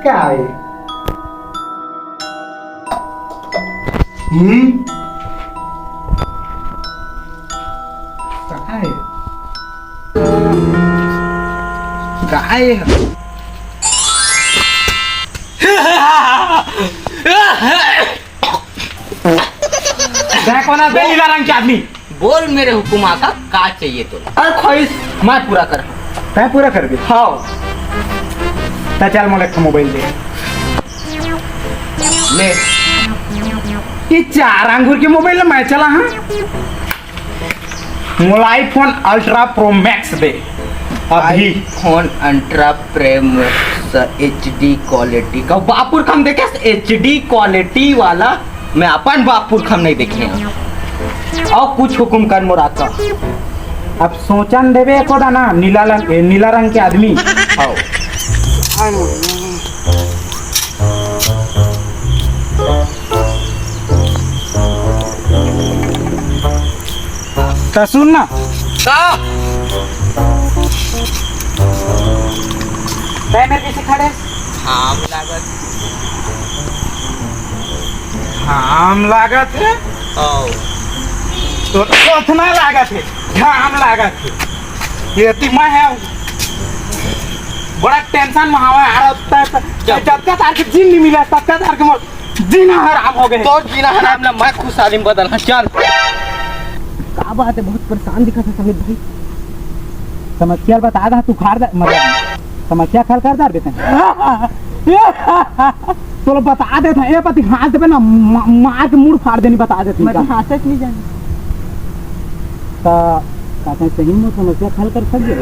क्या है? काय कोना बे नीला रंग के आदमी बोल मेरे हुकुमा का चाहिए तो। अरे ख्वाहिश मैं पूरा कर। मैं पूरा कर दे। हाँ ता चल मोले का मोबाइल दे ले। ये 4 अंगूर के मोबाइल मैं चला हाँ मोला आईफोन अल्ट्रा प्रो मैक्स दे अभी। फोन अल्ट्रा प्रेम HD क्वालिटी का बापुर खम देखे HD क्वालिटी वाला मैं अपन बापुर खम नहीं देखे हैं। और कुछ हुकुम कर मोरा का। अब सोचन देवे को ना नीला रंग के आदमी। हाँ तो सुन ना मेरे पीछे खड़े। हम लागत है तो उतना लागत है हम लागत है ये मैं है बड़ा टेंशन में हवा आ रहा है। जब तक तार के जीन नहीं मिला तब तक तार के जीना हराम हो गए। तो जीना हराम ना मैं खुश आदमी बदल हाँ चल। क्या बात है बहुत परेशान दिखा था समित भाई। समस्या बता रहा तू खार मतलब समस्या खल कर दार देते हैं तो बता देते हैं। ये पति हाथ पे ना मार के मुड़ फाड़ देनी बता देते हैं। हाथ से नहीं जाने कहते सही में समस्या खल कर सकते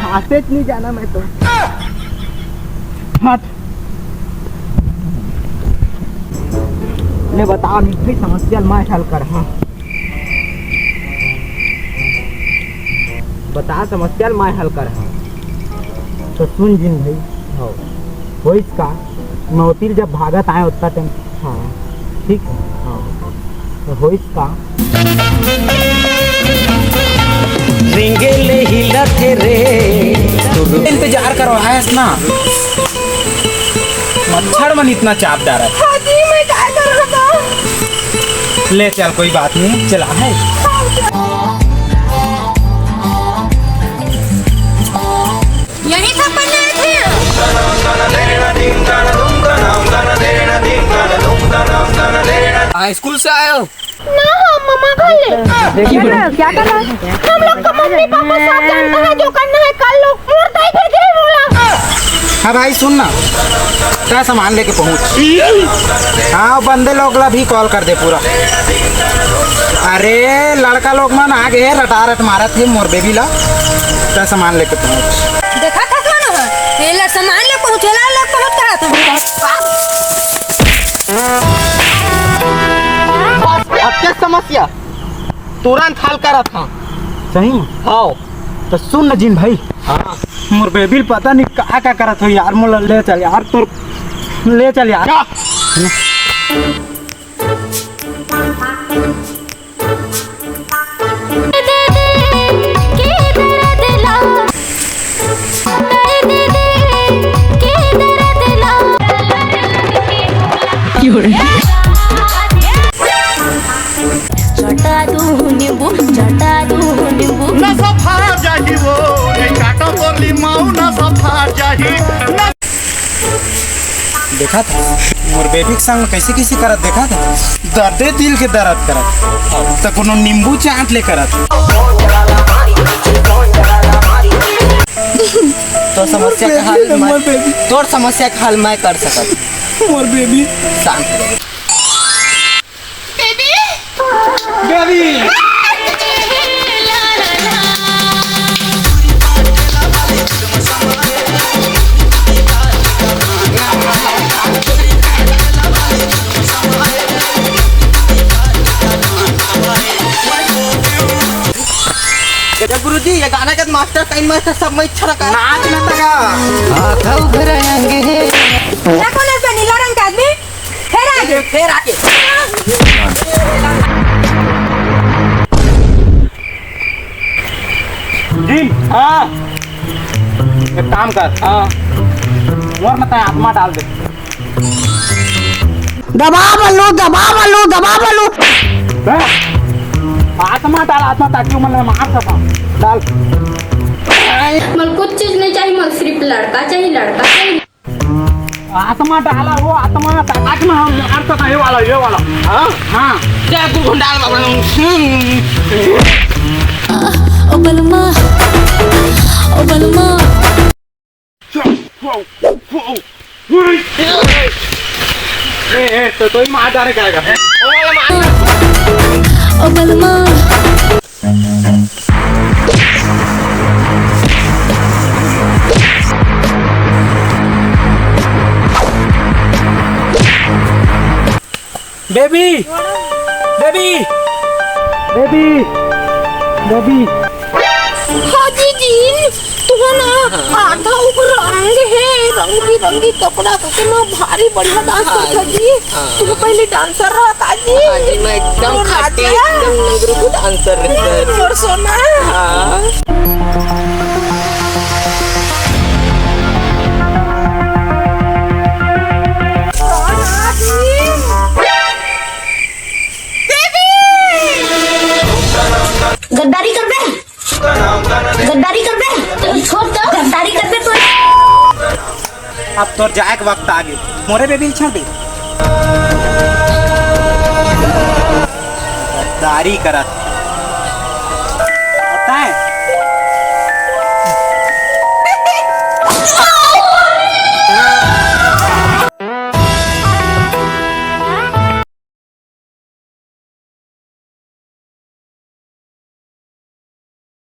हाथ से नहीं जाना मैं तो हाथ ले बता मिट्टी समस्या मैं हल कर। हाँ बता समस्या मैं हल कर। हाँ तो सुन जिन भाई हाँ वो इसका नौतीर जब भागत आए उतना टाइम। हाँ ठीक है। हाँ तो हो इसका रिंगेले हिलते रे इंतजार करो है ना मच्छर मन इतना चाप डाल रहा है। ले चल कोई बात नहीं चला है। यही सब बनने थे। स्कूल से आए हो ना हाँ मम्मा खा ले। क्या कर रहा है? हम लोग का मम्मी पापा सब जानता है जो करना है कर लो। मुर्दा ही फिर गिरे बोला। हाँ भाई सुन ना क्या सामान लेके पहुँच। हाँ बंदे लोग ला भी कॉल कर दे पूरा। अरे लड़का लोग मन आ गए रटारट मारा थे मोर बेबी ला क्या सामान लेके पहुँच। देखा था कौन है? ये लोग सामान ले पहुँचेला लोग पहुँच करा था। अब क्या समस्या तुरंत हल करा था। सही हाँ तो सुन न जिन भाई। हाँ मोर बेबी पता नहीं क्या करत हो यार। मोला ले चल यार तो ले चल यार। देखा था मोर बेबी के संग कैसे कैसे करत देखा था। दर्दे दिल के दर्द करत तो कोनो नींबू चाट ले करत। तो समस्या का हल तोर समस्या का हल मैं कर सकत। मोर बेबी शांत रहो। बेबी गुरुजी ये गाना का मास्टर टाइम मास्टर सब में इच्छा रखा नाच न तगा आधा उभर आएंगे क्या कौन है नीला रंग का आदमी? फिर आके जिन हाँ एक काम कर। हाँ मोर मत आत्मा डाल दे। दबा बल्लू दबा बल्लू दबा बल्लू। आत्मा डाल आत्मा, ताकि मैं मार सका। डाल। मला कुछ चीज नहीं चाहिए, मला सिर्फ लड़का चाहिए, लड़का चाहिए। आत्मा डाला वो आत्मा, ताकि मैं मार सका। ये वाला हाँ हाँ। क्या तू डाल बाबा। ओ बलमा ओ बलमा। तो ही मार डाले क्या ओ बलमा। Baby baby baby baby. हाँ दीदी, तू ना आधा ऊपर रंग है, रंग बिरंगी कपड़ा कितना भारी बढ़िया डांस करता जी। तू पहले डांसर रहा था जी। जी मैं एकदम खाटी एकदम नगरू डांसर रहता और सोना गद्दारी कर दे, गद्दारी कर दे, छोड़ दो, गद्दारी कर दे तू। अब तो जाए के वक्त आ गया। मोरे बेबी छोड़ दे। दारी करत